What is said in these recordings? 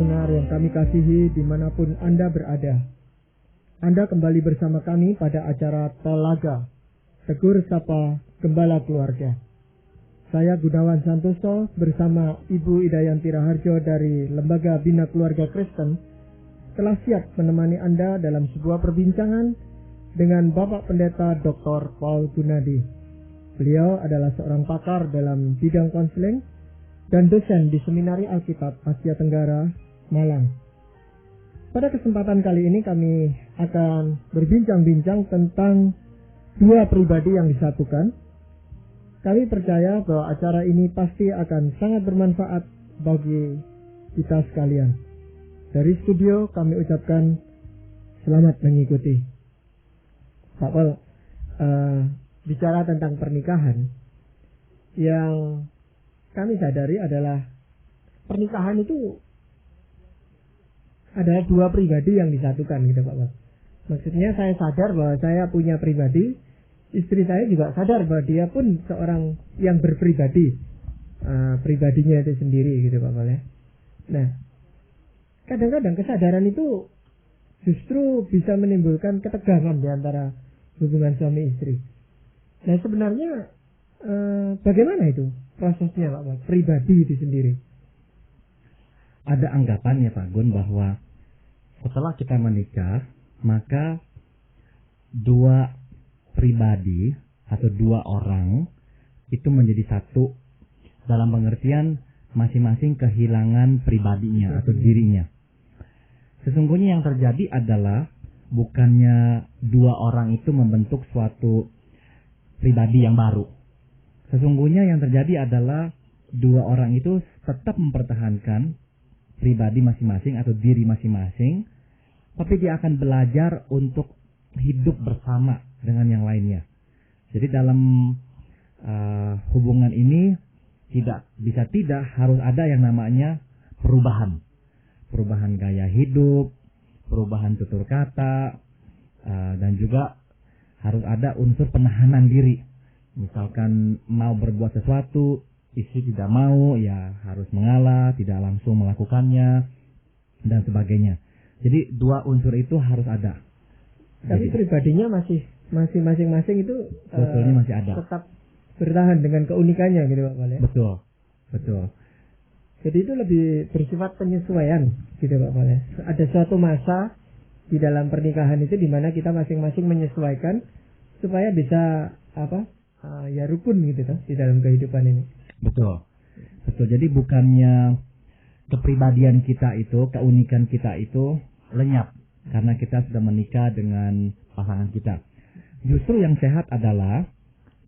pendengar yang kami kasihi dimanapun Anda berada. Anda kembali bersama kami pada acara Telaga, Tegur Sapa Gembala Keluarga. Saya Gunawan Santoso bersama Ibu Idayanti Raharjo dari Lembaga Bina Keluarga Kristen telah siap menemani Anda dalam sebuah perbincangan dengan Bapak Pendeta Dr. Paul Gunadi. Beliau adalah seorang pakar dalam bidang konseling dan dosen di Seminari Alkitab Asia Tenggara, Malang. Pada kesempatan kali ini kami akan berbincang-bincang tentang dua pribadi yang disatukan. Kami percaya bahwa acara ini pasti akan sangat bermanfaat bagi kita sekalian. Dari studio kami ucapkan selamat mengikuti. Pak Paul, bicara tentang pernikahan, yang kami sadari adalah pernikahan itu adalah dua pribadi yang disatukan gitu Pak Paul. Maksudnya saya sadar bahwa saya punya pribadi, istri saya juga sadar bahwa dia pun seorang yang berpribadi, pribadinya itu sendiri gitu Pak Paul ya. Nah, kadang-kadang kesadaran itu justru bisa menimbulkan ketegangan di antara hubungan suami istri. Nah sebenarnya bagaimana itu prosesnya Pak, pribadi itu sendiri? Ada anggapan ya Pak Gun bahwa setelah kita menikah maka dua pribadi atau dua orang itu menjadi satu dalam pengertian masing-masing kehilangan pribadinya atau dirinya. Sesungguhnya yang terjadi adalah bukannya dua orang itu membentuk suatu pribadi yang baru. Sesungguhnya yang terjadi adalah dua orang itu tetap mempertahankan pribadi masing-masing atau diri masing-masing, tapi dia akan belajar untuk hidup bersama dengan yang lainnya. Jadi dalam hubungan ini tidak harus ada yang namanya perubahan gaya hidup, perubahan tutur kata, dan juga harus ada unsur penahanan diri. Misalkan mau berbuat sesuatu, istri tidak mau, ya harus mengalah, tidak langsung melakukannya, dan sebagainya. Jadi dua unsur itu harus ada. Tapi jadi, pribadinya masih masing-masing itu sebetulnya masih ada. Tetap bertahan dengan keunikannya gitu Pak Pal ya. Betul. Jadi itu lebih bersifat penyesuaian gitu Pak Pal ya. Ada suatu masa di dalam pernikahan itu di mana kita masing-masing menyesuaikan supaya bisa ya rukun gitu toh di dalam kehidupan ini. Betul. Jadi bukannya kepribadian kita itu, keunikan kita itu lenyap karena kita sudah menikah dengan pasangan kita. Justru yang sehat adalah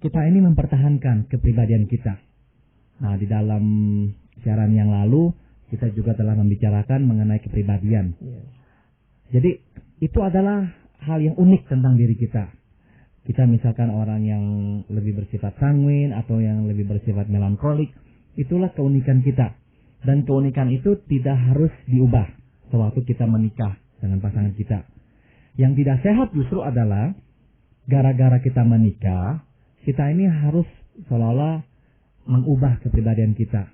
kita ini mempertahankan kepribadian kita. Nah, di dalam siaran yang lalu kita juga telah membicarakan mengenai kepribadian. Jadi itu adalah hal yang unik tentang diri kita. Kita misalkan orang yang lebih bersifat sanguin atau yang lebih bersifat melankolik, itulah keunikan kita. Dan keunikan itu tidak harus diubah sewaktu kita menikah dengan pasangan kita. Yang tidak sehat justru adalah gara-gara kita menikah, kita ini harus seolah-olah mengubah kepribadian kita.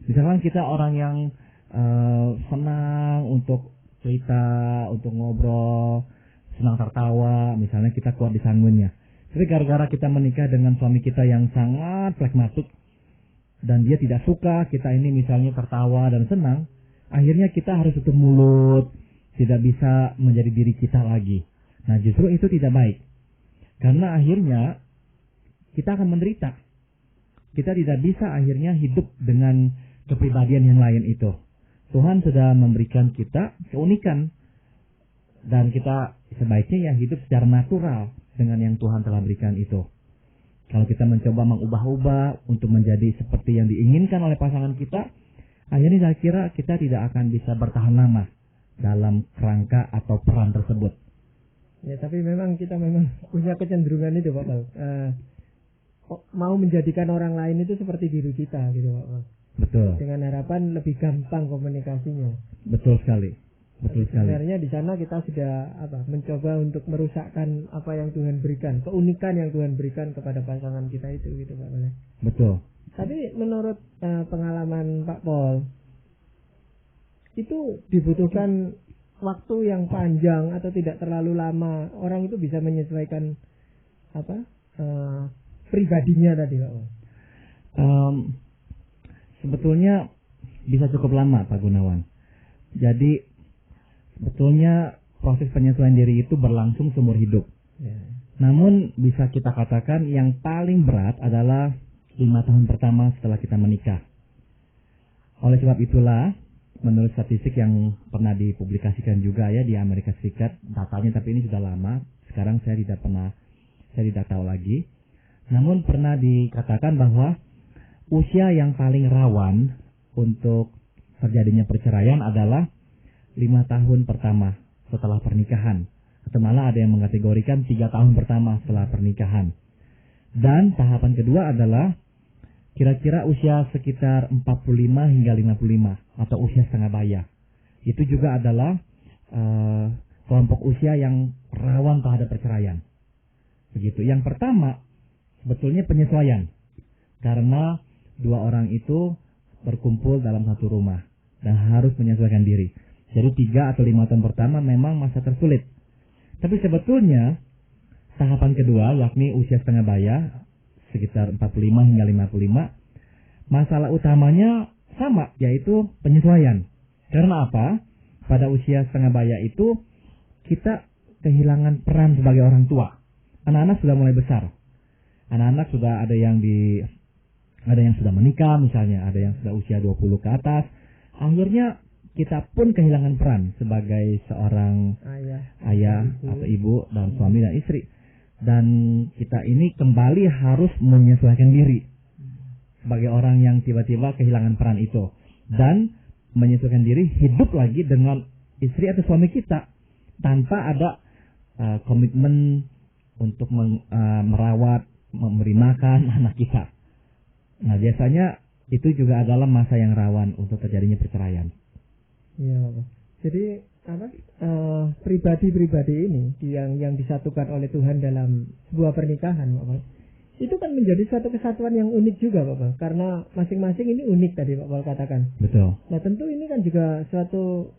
Misalkan kita orang yang senang untuk cerita, untuk ngobrol, senang tertawa, misalnya kita kuat di sanguinnya. Tapi gara-gara kita menikah dengan suami kita yang sangat pragmatik dan dia tidak suka kita ini misalnya tertawa dan senang, akhirnya kita harus tutup mulut, tidak bisa menjadi diri kita lagi. Nah justru itu tidak baik, karena akhirnya kita akan menderita. Kita tidak bisa akhirnya hidup dengan kepribadian yang lain itu. Tuhan sudah memberikan kita keunikan, dan kita sebaiknya ya hidup secara natural dengan yang Tuhan telah berikan itu. Kalau kita mencoba mengubah-ubah untuk menjadi seperti yang diinginkan oleh pasangan kita, akhirnya saya kira kita tidak akan bisa bertahan lama dalam kerangka atau peran tersebut. Ya, tapi kita memang punya kecenderungan itu Pak Paul. Mau menjadikan orang lain itu seperti diri kita gitu Pak Paul. Betul. Dengan harapan lebih gampang komunikasinya. Betul sekali. Sebenarnya di sana kita sudah mencoba untuk merusakkan apa yang Tuhan berikan, keunikan yang Tuhan berikan kepada pasangan kita itu gitu Pak Paul. Betul. Tapi menurut pengalaman Pak Paul, itu dibutuhkan waktu yang panjang atau tidak terlalu lama? Orang itu bisa menyesuaikan pribadinya tadi, Pak. Sebetulnya bisa cukup lama, Pak Gunawan. Jadi sebetulnya proses penyesuaian diri itu berlangsung seumur hidup. Ya. Namun bisa kita katakan yang paling berat adalah 5 tahun pertama setelah kita menikah. Oleh sebab itulah, menurut statistik yang pernah dipublikasikan juga ya di Amerika Serikat, datanya tapi ini sudah lama, sekarang saya tidak tahu lagi. Namun pernah dikatakan bahwa usia yang paling rawan untuk terjadinya perceraian adalah 5 tahun pertama setelah pernikahan. Atau malah ada yang mengkategorikan 3 tahun pertama setelah pernikahan. Dan tahapan kedua adalah kira-kira usia sekitar 45 hingga 55 atau usia setengah baya. Itu juga adalah kelompok usia yang rawan terhadap perceraian. Begitu. Yang pertama sebetulnya penyesuaian. Karena dua orang itu berkumpul dalam satu rumah dan harus menyesuaikan diri. Jadi 3 atau 5 tahun pertama memang masa tersulit. Tapi sebetulnya tahapan kedua, yakni usia setengah baya, sekitar 45 hingga 55, masalah utamanya sama, yaitu penyesuaian. Karena apa? Pada usia setengah baya itu kita kehilangan peran sebagai orang tua. Anak-anak sudah mulai besar. Anak-anak sudah ada yang sudah menikah misalnya, ada yang sudah usia 20 ke atas. Akhirnya kita pun kehilangan peran sebagai seorang ayah atau ibu dan suami dan istri. Dan kita ini kembali harus menyesuaikan diri sebagai orang yang tiba-tiba kehilangan peran itu. Dan menyesuaikan diri hidup lagi dengan istri atau suami kita tanpa ada komitmen untuk merawat, memberi makan anak kita. Nah, biasanya itu juga adalah masa yang rawan untuk terjadinya perceraian. Iya, Bapak. Jadi pribadi-pribadi ini yang disatukan oleh Tuhan dalam sebuah pernikahan, Bapak, itu kan menjadi suatu kesatuan yang unik juga, Bapak. Karena masing-masing ini unik tadi Bapak katakan. Betul. Nah, tentu ini kan juga suatu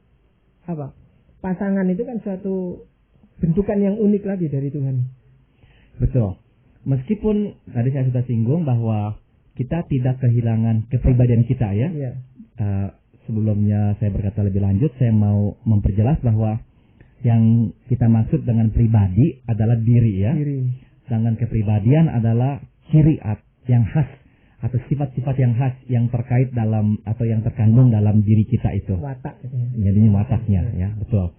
pasangan itu kan suatu bentukan yang unik lagi dari Tuhan. Betul. Meskipun tadi saya sudah singgung bahwa kita tidak kehilangan kepribadian kita ya. Iya. Sebelumnya saya berkata lebih lanjut, saya mau memperjelas bahwa yang kita maksud dengan pribadi adalah diri ya. Diri. Sedangkan kepribadian adalah ciri yang khas atau sifat-sifat yang khas yang terkait dalam atau yang terkandung dalam diri kita itu. Watak. Jadinya wataknya ya, betul.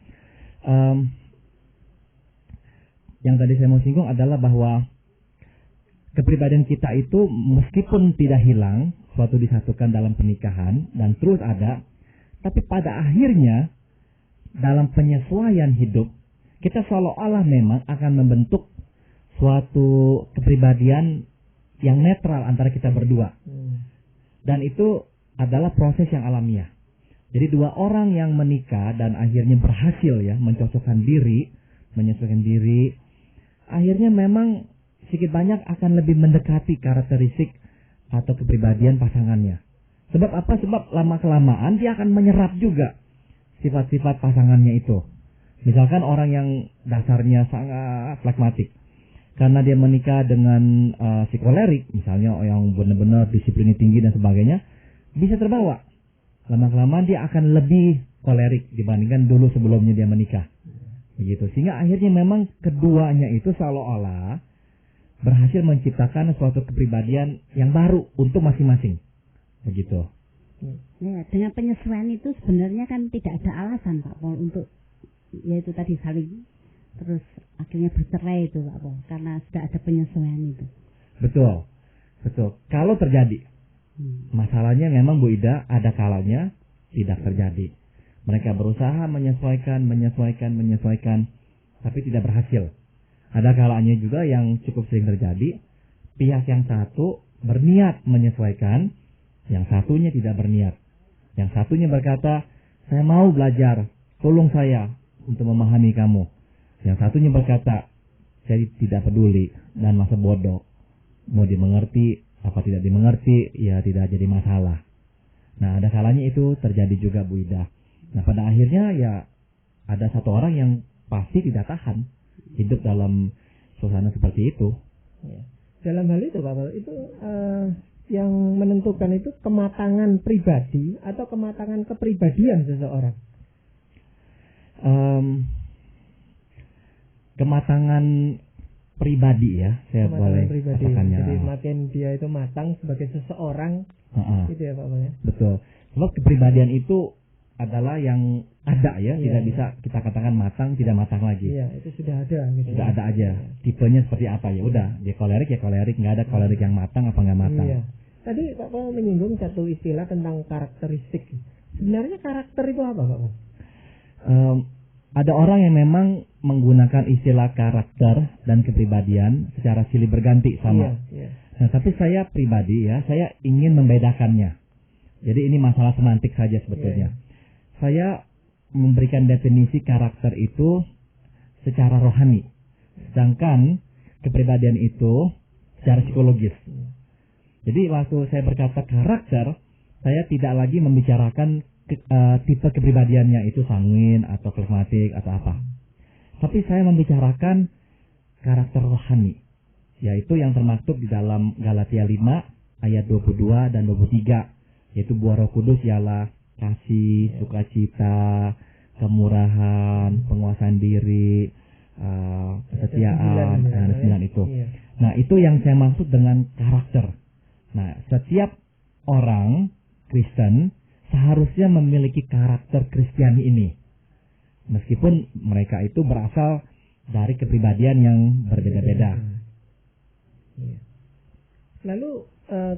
Yang tadi saya mau singgung adalah bahwa kepribadian kita itu meskipun tidak hilang, suatu disatukan dalam pernikahan dan terus ada, tapi pada akhirnya dalam penyesuaian hidup kita seolah-olah memang akan membentuk suatu kepribadian yang netral antara kita berdua. Dan itu adalah proses yang alamiah. Jadi dua orang yang menikah dan akhirnya berhasil ya mencocokkan diri, menyesuaikan diri, akhirnya memang sedikit banyak akan lebih mendekati karakteristik atau kepribadian pasangannya. Sebab apa? Sebab lama-kelamaan dia akan menyerap juga sifat-sifat pasangannya itu. Misalkan orang yang dasarnya sangat flekmatik, karena dia menikah dengan si kolerik, misalnya yang benar-benar disiplinnya tinggi dan sebagainya, bisa terbawa. Lama-kelamaan dia akan lebih kolerik dibandingkan dulu sebelumnya dia menikah. Begitu. Sehingga akhirnya memang keduanya itu seolah-olah berhasil menciptakan suatu kepribadian yang baru untuk masing-masing. Begitu. Ya, dengan penyesuaian itu sebenarnya kan tidak ada alasan Pak Pol untuk yaitu tadi saling terus akhirnya bercerai itu Pak Pol karena sudah ada penyesuaian itu. Betul. Betul. Kalau terjadi. Masalahnya memang Bu Ida ada kalanya tidak terjadi. Mereka berusaha menyesuaikan, tapi tidak berhasil. Ada kalanya juga yang cukup sering terjadi, pihak yang satu berniat menyesuaikan, yang satunya tidak berniat. Yang satunya berkata, saya mau belajar, tolong saya untuk memahami kamu. Yang satunya berkata, saya tidak peduli dan masa bodoh. Mau dimengerti, apa tidak dimengerti, ya tidak jadi masalah. Nah, ada kalanya itu terjadi juga Bu Ida. Nah pada akhirnya ya ada satu orang yang pasti tidak tahan hidup dalam suasana seperti itu. Ya. Dalam hal itu Pak Paul, itu yang menentukan itu kematangan pribadi atau kematangan kepribadian seseorang. Kematangan pribadi ya, saya boleh pribadi. katakannya. Jadi makin dia itu matang sebagai seseorang, gitu ya Pak Paul ya. Betul. Sebab kepribadian itu adalah yang ada ya, Iya, tidak bisa kita katakan matang, tidak matang lagi. Iya, itu sudah ada. Gitu Sudah ya. ada aja. Tipenya seperti apa ya udah, dia kolerik ya kolerik, nggak ada kolerik yang matang apa nggak matang. Iya. Tadi Pak Paul menyinggung satu istilah tentang karakteristik. Sebenarnya karakter itu apa Pak Paul? Ada orang yang memang menggunakan istilah karakter dan kepribadian secara silih berganti sama. Iya. Nah, tapi saya pribadi ya, saya ingin membedakannya. Jadi ini masalah semantik saja sebetulnya. Saya memberikan definisi karakter itu secara rohani. Sedangkan kepribadian itu secara psikologis. Jadi waktu saya berkata karakter, saya tidak lagi membicarakan tipe kepribadiannya itu sanguin atau flegmatik atau apa. Tapi saya membicarakan karakter rohani, yaitu yang termaktub di dalam Galatia 5 ayat 22 dan 23, yaitu buah Roh Kudus ialah kasih, sukacita, kemurahan, penguasaan diri, kesetiaan, dan 9 itu. Nah, itu yang saya maksud dengan karakter. Nah, setiap orang Kristen seharusnya memiliki karakter Kristiani ini. Meskipun mereka itu berasal dari kepribadian yang berbeda-beda. Lalu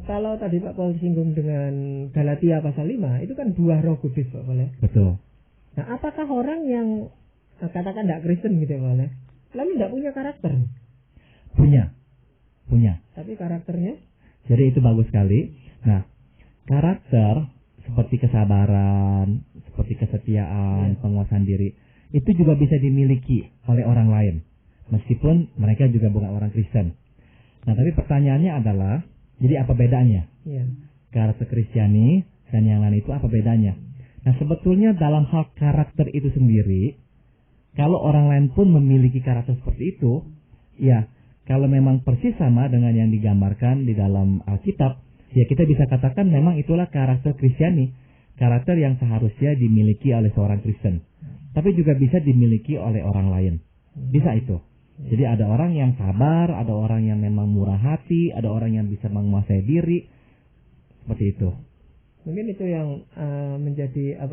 kalau tadi Pak Paul singgung dengan Galatia pasal 5, itu kan buah Roh Kudus Pak Paul ya. Betul. Nah, apakah orang yang katakan tidak Kristen gitu ya Pak Paul ya, lalu tidak punya karakter? Punya. Tapi karakternya? Jadi itu bagus sekali. Nah, karakter seperti kesabaran, seperti kesetiaan, penguasaan diri, itu juga bisa dimiliki oleh orang lain, meskipun mereka juga bukan orang Kristen. Nah, tapi pertanyaannya adalah, jadi apa bedanya? Karakter Kristiani dan yang lain itu apa bedanya? Nah, sebetulnya dalam hal karakter itu sendiri, kalau orang lain pun memiliki karakter seperti itu, ya, kalau memang persis sama dengan yang digambarkan di dalam Alkitab, ya kita bisa katakan memang itulah karakter Kristiani, karakter yang seharusnya dimiliki oleh seorang Kristen. Tapi juga bisa dimiliki oleh orang lain. Bisa itu. Jadi ada orang yang sabar, ada orang yang memang murah hati, ada orang yang bisa menguasai diri. Seperti itu. Mungkin itu yang menjadi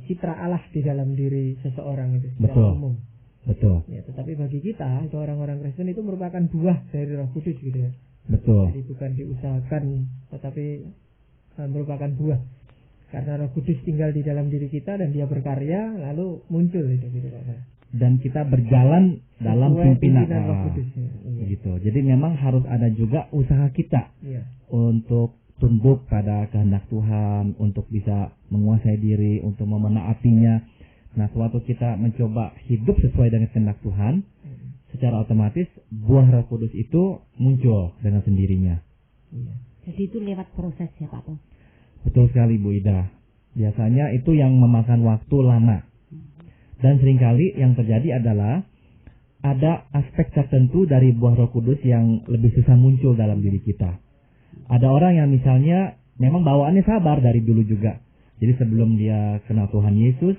citra Allah di dalam diri seseorang itu secara umum. Betul. Ya, tetapi bagi kita, itu orang-orang Kristen itu merupakan buah dari Roh Kudus gitu ya. Betul. Jadi bukan diusahakan, tetapi merupakan buah. Karena Roh Kudus tinggal di dalam diri kita dan dia berkarya, lalu muncul itu gitu Pak. Dan kita berjalan dalam pimpinan Roh Kudus. Gitu. Jadi memang harus ada juga usaha kita untuk tunduk pada kehendak Tuhan, untuk bisa menguasai diri, untuk memenaatinya. Nah, suatu kita mencoba hidup sesuai dengan kehendak Tuhan, secara otomatis buah Roh Kudus itu muncul dengan sendirinya. Jadi itu lewat proses ya Pak Paul. Betul sekali Bu Ida. Biasanya itu yang memakan waktu lama. Dan seringkali yang terjadi adalah ada aspek tertentu dari buah Roh Kudus yang lebih susah muncul dalam diri kita. Ada orang yang misalnya memang bawaannya sabar dari dulu juga. Jadi sebelum dia kenal Tuhan Yesus,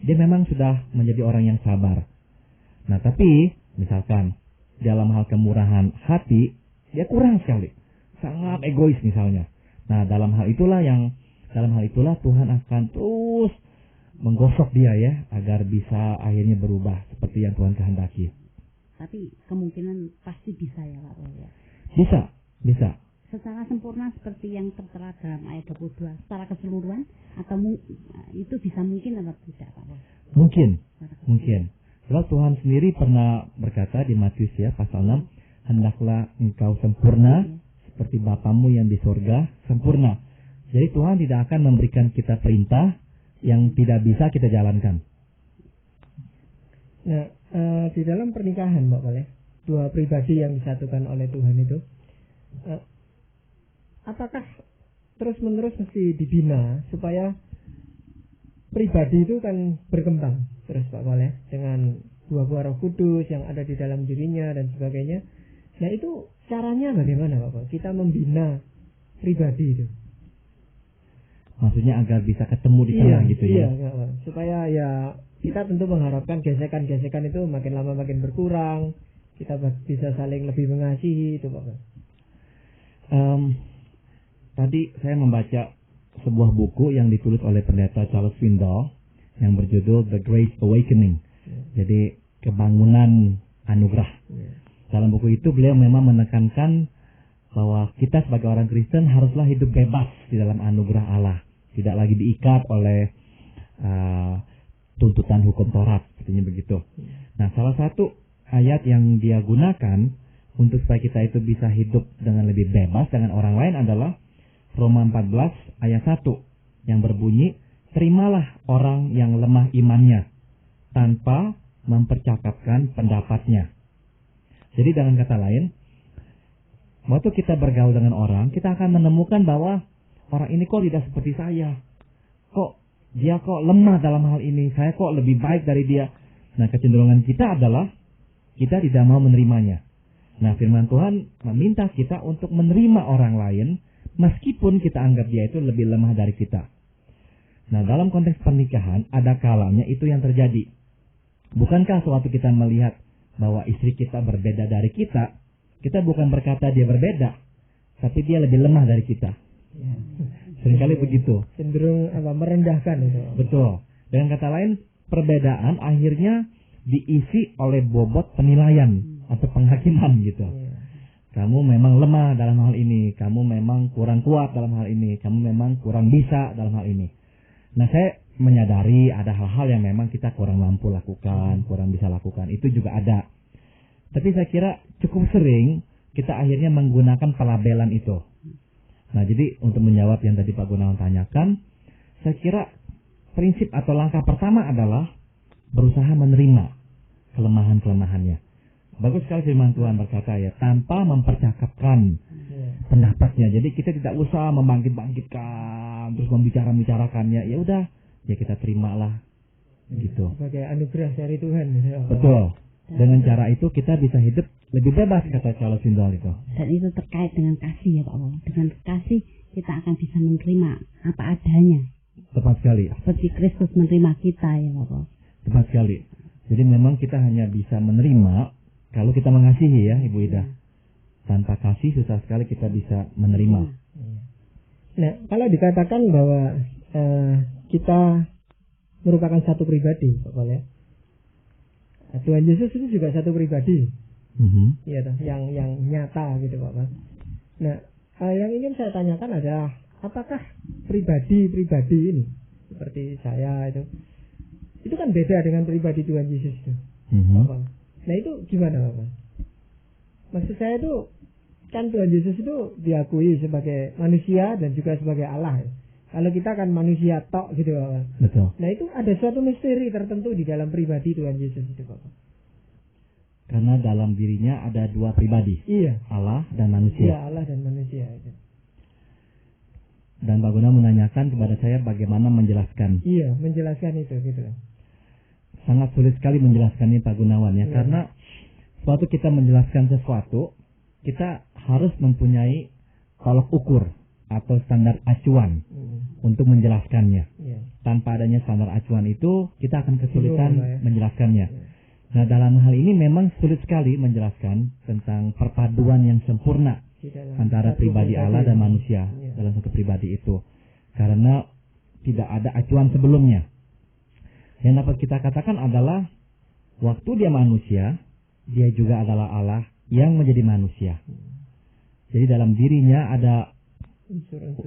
dia memang sudah menjadi orang yang sabar. Nah, tapi misalkan dalam hal kemurahan hati, dia kurang sekali. Sangat egois misalnya. Nah, dalam hal itulah Tuhan akan terus menggosok dia ya, agar bisa akhirnya berubah seperti yang Tuhan kehendaki. Tapi kemungkinan pasti bisa ya Pak Paul ya. Bisa. Secara sempurna seperti yang tertera dalam ayat 22, secara keseluruhan atau itu bisa mungkin atau tidak Pak Paul? Mungkin. Sebab Tuhan sendiri pernah berkata di Matius ya pasal 6, hendaklah engkau sempurna seperti Bapamu yang di surga sempurna. Jadi Tuhan tidak akan memberikan kita perintah yang tidak bisa kita jalankan. Nah, di dalam pernikahan Pak Paul, dua pribadi yang disatukan oleh Tuhan itu, apakah terus-menerus mesti dibina supaya pribadi itu kan berkembang terus Pak Paul ya, dengan buah-buah Roh Kudus yang ada di dalam dirinya dan sebagainya. Nah itu caranya bagaimana Pak Paul? Kita membina pribadi itu. Maksudnya agar bisa ketemu di tengah gitu ya? Iya, supaya ya kita tentu mengharapkan gesekan-gesekan itu makin lama makin berkurang. Kita bisa saling lebih mengasihi itu Pak Paul. Tadi saya membaca sebuah buku yang ditulis oleh pendeta Charles Swindoll yang berjudul The Grace Awakening. Jadi kebangunan anugerah. Dalam buku itu beliau memang menekankan bahwa kita sebagai orang Kristen haruslah hidup bebas di dalam anugerah Allah, tidak lagi diikat oleh tuntutan hukum Taurat, sepertinya begitu. Nah, salah satu ayat yang dia gunakan untuk supaya kita itu bisa hidup dengan lebih bebas dengan orang lain adalah Roma 14 ayat 1 yang berbunyi, terimalah orang yang lemah imannya tanpa mempercakapkan pendapatnya. Jadi dengan kata lain, waktu kita bergaul dengan orang, kita akan menemukan bahwa orang ini kok tidak seperti saya. Dia kok lemah dalam hal ini, saya kok lebih baik dari dia. Nah, kecenderungan kita adalah kita tidak mau menerimanya. Nah, firman Tuhan meminta kita untuk menerima orang lain meskipun kita anggap dia itu lebih lemah dari kita. Nah, dalam konteks pernikahan ada kalanya itu yang terjadi. Bukankah suatu kita melihat bahwa istri kita berbeda dari kita, kita bukan berkata dia berbeda, tapi dia lebih lemah dari kita. Seringkali begitu. Cenderung merendahkan itu. Betul. Dengan kata lain, perbedaan akhirnya diisi oleh bobot penilaian atau penghakiman gitu. Kamu memang lemah dalam hal ini, kamu memang kurang kuat dalam hal ini, kamu memang kurang bisa dalam hal ini. Nah, saya menyadari ada hal-hal yang memang kita kurang mampu lakukan, kurang bisa lakukan, itu juga ada. Tapi saya kira cukup sering kita akhirnya menggunakan pelabelan itu. Nah, jadi untuk menjawab yang tadi Pak Gunawan tanyakan, saya kira prinsip atau langkah pertama adalah berusaha menerima kelemahan-kelemahannya. Bagus sekali firman Tuhan berkata ya, tanpa mempercakapkan pendapatnya. Jadi kita tidak usah membangkit-bangkitkan, terus membicarakannya. Ya udah, ya kita terimalah gitu. Sebagai anugerah dari Tuhan. Betul. Dengan cara itu kita bisa hidup lebih bebas, kata Charles Swindoll itu. Dan itu terkait dengan kasih ya Pak Paul. Dengan kasih kita akan bisa menerima apa adanya. Tepat sekali. Seperti Kristus menerima kita ya Pak Paul. Tepat sekali. Jadi memang kita hanya bisa menerima kalau kita mengasihi ya Ibu Ida. Tanpa kasih susah sekali kita bisa menerima. Nah, kalau dikatakan bahwa kita merupakan satu pribadi, Pak Paul ya. Tuhan Yesus itu juga satu pribadi, ya, yang nyata gitu Pak Paul. Nah, yang ingin saya tanyakan adalah apakah pribadi ini seperti saya itu kan beda dengan pribadi Tuhan Yesus itu, Pak Paul. Nah itu gimana Pak Paul? Maksud saya itu kan Tuhan Yesus itu diakui sebagai manusia dan juga sebagai Allah. Kalau kita kan manusia tok gitu Pak. Betul. Nah itu ada suatu misteri tertentu di dalam pribadi Tuhan Yesus itu Pak. Karena dalam dirinya ada dua pribadi. Iya. Allah dan manusia. Iya, Allah dan manusia. Dan Pak Guna menanyakan kepada saya bagaimana menjelaskan. Iya, menjelaskan itu gitu. Sangat sulit sekali menjelaskannya Pak Gunawan ya. Karena suatu kita menjelaskan sesuatu, kita harus mempunyai tolok ukur atau standar acuan untuk menjelaskannya. Tanpa adanya standar acuan itu, kita akan kesulitan menjelaskannya. Nah, dalam hal ini memang sulit sekali menjelaskan tentang perpaduan yang sempurna antara pribadi Allah dan manusia dalam satu pribadi itu. Karena tidak ada acuan sebelumnya. Yang dapat kita katakan adalah waktu dia manusia, dia juga adalah Allah yang menjadi manusia. Jadi dalam dirinya ada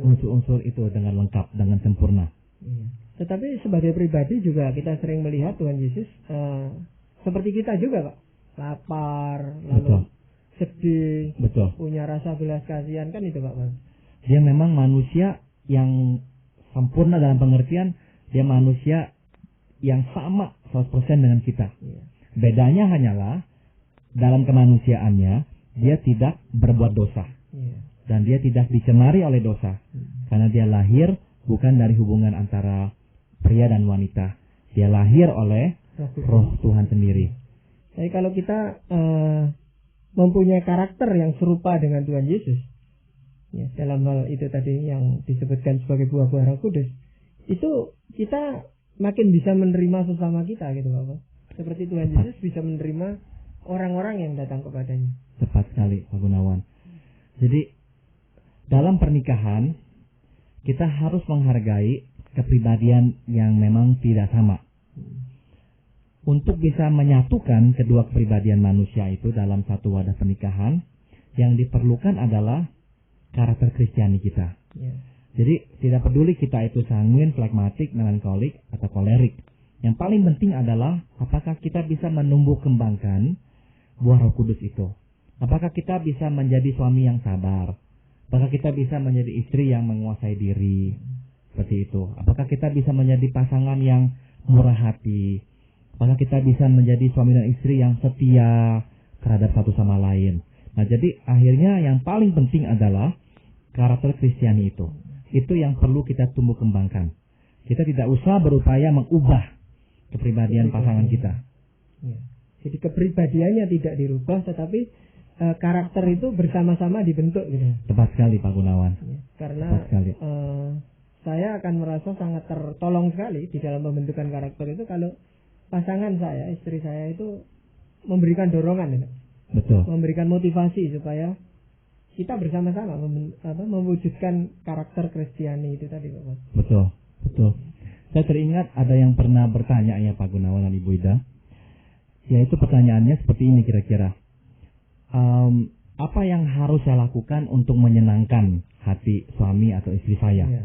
unsur-unsur itu dengan lengkap, dengan sempurna. Tetapi sebagai pribadi juga kita sering melihat Tuhan Yesus seperti kita juga Pak. Lapar, lalu sedih, punya rasa belas kasihan kan itu Pak. Dia memang manusia yang sempurna dalam pengertian, dia manusia yang sama 100% dengan kita. Bedanya hanyalah dalam kemanusiaannya dia tidak berbuat dosa. Dan dia tidak dicemari oleh dosa. Karena dia lahir bukan dari hubungan antara pria dan wanita. Dia lahir oleh Roh Tuhan sendiri. Jadi kalau kita mempunyai karakter yang serupa dengan Tuhan Yesus, ya, dalam hal itu tadi yang disebutkan sebagai buah-buah Roh Kudus, itu kita makin bisa menerima sesama kita gitu Bapak. Seperti Tuhan Yesus bisa menerima orang-orang yang datang kepadanya. Tepat sekali Pak Gunawan. Jadi dalam pernikahan kita harus menghargai kepribadian yang memang tidak sama. Untuk bisa menyatukan kedua kepribadian manusia itu dalam satu wadah pernikahan, yang diperlukan adalah karakter Kristiani kita. Ya. Jadi tidak peduli kita itu sanguin, flekmatik, melankolik, atau kolerik. Yang paling penting adalah apakah kita bisa menumbuh kembangkan buah Roh Kudus itu. Apakah kita bisa menjadi suami yang sabar? Apakah kita bisa menjadi istri yang menguasai diri? Seperti itu. Apakah kita bisa menjadi pasangan yang murah hati? Apakah kita bisa menjadi suami dan istri yang setia terhadap satu sama lain? Nah, jadi akhirnya yang paling penting adalah karakter Kristiani itu. Itu yang perlu kita tumbuh kembangkan. Kita tidak usah berupaya mengubah kepribadian pasangan kita. Ya. Jadi kepribadiannya tidak dirubah, tetapi karakter itu bersama-sama dibentuk gitu. Tepat sekali Pak Gunawan. Ya. Karena saya akan merasa sangat tertolong sekali di dalam pembentukan karakter itu kalau pasangan saya, istri saya itu memberikan dorongan, gitu. Betul. Memberikan motivasi supaya kita bersama-sama mewujudkan karakter Kristiani itu tadi, Bapak. Betul, betul. Saya teringat ada yang pernah bertanya ya Pak Gunawan dan Ibu Ida, yaitu pertanyaannya seperti ini kira-kira. Apa yang harus saya lakukan untuk menyenangkan hati suami atau istri saya? Ya.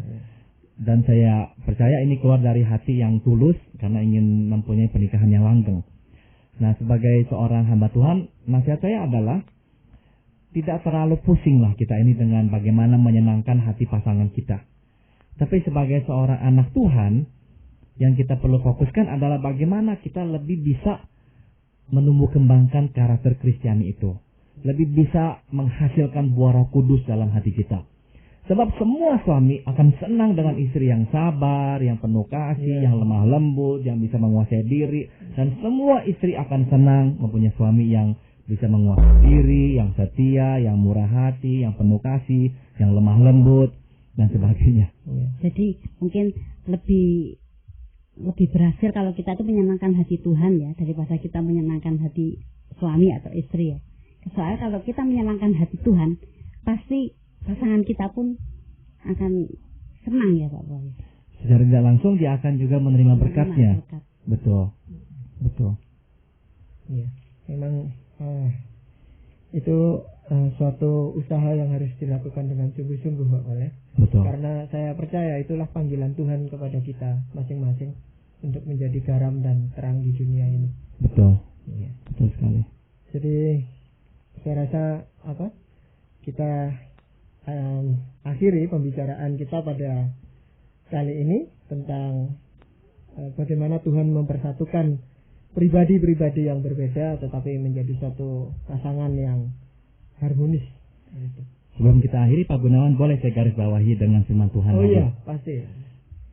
Dan saya percaya ini keluar dari hati yang tulus karena ingin mempunyai pernikahan yang langgeng. Nah, sebagai seorang hamba Tuhan, nasihat saya adalah tidak terlalu pusing lah kita ini dengan bagaimana menyenangkan hati pasangan kita. Tapi sebagai seorang anak Tuhan, yang kita perlu fokuskan adalah bagaimana kita lebih bisa menumbuh kembangkan karakter Kristiani itu. Lebih bisa menghasilkan buah Roh Kudus dalam hati kita. Sebab semua suami akan senang dengan istri yang sabar, yang penuh kasih, yang lemah lembut, yang bisa menguasai diri. Dan semua istri akan senang mempunyai suami yang bisa menguasai diri, yang setia, yang murah hati, yang penuh kasih, yang lemah lembut, dan sebagainya. Jadi mungkin lebih berhasil kalau kita itu menyenangkan hati Tuhan ya, daripada kita menyenangkan hati suami atau istri ya. Soalnya kalau kita menyenangkan hati Tuhan, pasti pasangan kita pun akan senang ya Pak Boy. Secara tidak langsung dia akan juga menerima berkatnya. Betul, betul. Iya, memang itu suatu usaha yang harus dilakukan dengan sungguh-sungguh Pak Boy. Betul. Karena saya percaya itulah panggilan Tuhan kepada kita masing-masing untuk menjadi garam dan terang di dunia ini. Betul. Iya. Betul sekali. Jadi saya rasa kita akhiri pembicaraan kita pada kali ini tentang bagaimana Tuhan mempersatukan pribadi-pribadi yang berbeda tetapi menjadi satu pasangan yang harmonis. Sebelum kita akhiri Pak Gunawan, boleh saya garis bawahi dengan firman Tuhan lagi? Iya, pasti.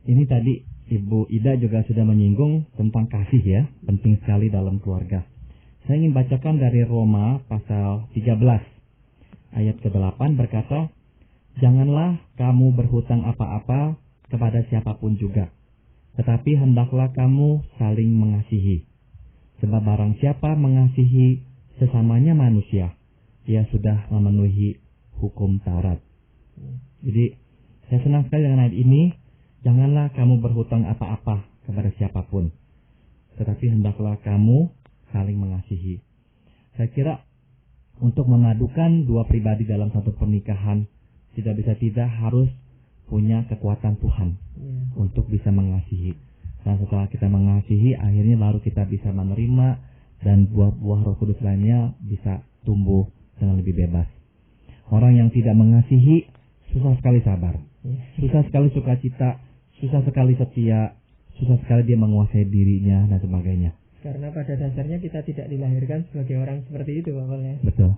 Ini tadi Ibu Ida juga sudah menyinggung tentang kasih ya, penting sekali dalam keluarga. Saya ingin bacakan dari Roma pasal 13 ayat ke-8 berkata, janganlah kamu berhutang apa-apa kepada siapapun juga, tetapi hendaklah kamu saling mengasihi. Sebab barang siapa mengasihi sesamanya manusia, dia sudah memenuhi hukum Taurat. Jadi saya senang sekali dengan ayat ini. Janganlah kamu berhutang apa-apa kepada siapapun, tetapi hendaklah kamu saling mengasihi. Saya kira untuk memadukan dua pribadi dalam satu pernikahan, tidak harus punya kekuatan Tuhan untuk bisa mengasihi. Dan setelah kita mengasihi, akhirnya baru kita bisa menerima dan buah-buah Roh Kudus lainnya bisa tumbuh dengan lebih bebas. Orang yang tidak mengasihi susah sekali sabar, susah sekali sukacita, susah sekali setia, susah sekali dia menguasai dirinya dan sebagainya. Karena pada dasarnya kita tidak dilahirkan sebagai orang seperti itu Pak Pol ya. Betul.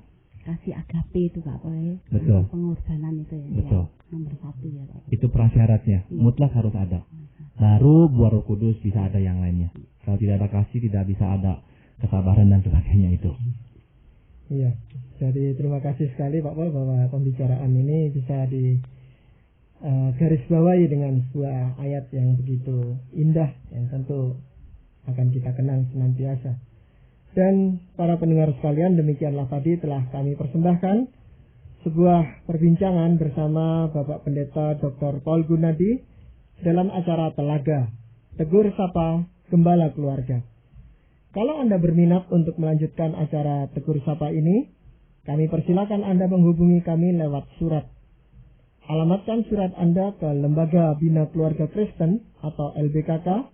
Kasih agape itu Pak Pol. Betul. Pengorbanan itu ya. Betul. Nomor 1 ya Pak. Itu prasyaratnya, mutlak harus ada. baru buah Roh Kudus bisa ada yang lainnya. Kalau tidak ada kasih, tidak bisa ada kesabaran dan sebagainya itu. Iya, jadi terima kasih sekali Pak Paul bahwa pembicaraan ini bisa di garis bawahi dengan sebuah ayat yang begitu indah yang tentu akan kita kenang senantiasa. Dan para pendengar sekalian, demikianlah tadi telah kami persembahkan sebuah perbincangan bersama Bapak Pendeta Dr. Paul Gunadi dalam acara Telaga, Tegur Sapa Gembala Keluarga. Kalau Anda berminat untuk melanjutkan acara Tegur Sapa ini, kami persilakan Anda menghubungi kami lewat surat. Alamatkan surat Anda ke Lembaga Bina Keluarga Kristen atau LBKK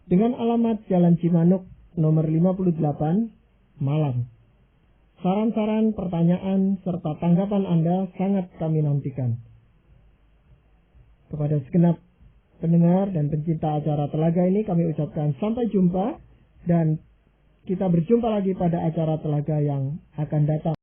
dengan alamat Jalan Cimanuk nomor 58, Malang. Saran-saran, pertanyaan, serta tanggapan Anda sangat kami nantikan. Kepada segenap pendengar dan pencinta acara Telaga ini kami ucapkan sampai jumpa dan kita berjumpa lagi pada acara Telaga yang akan datang.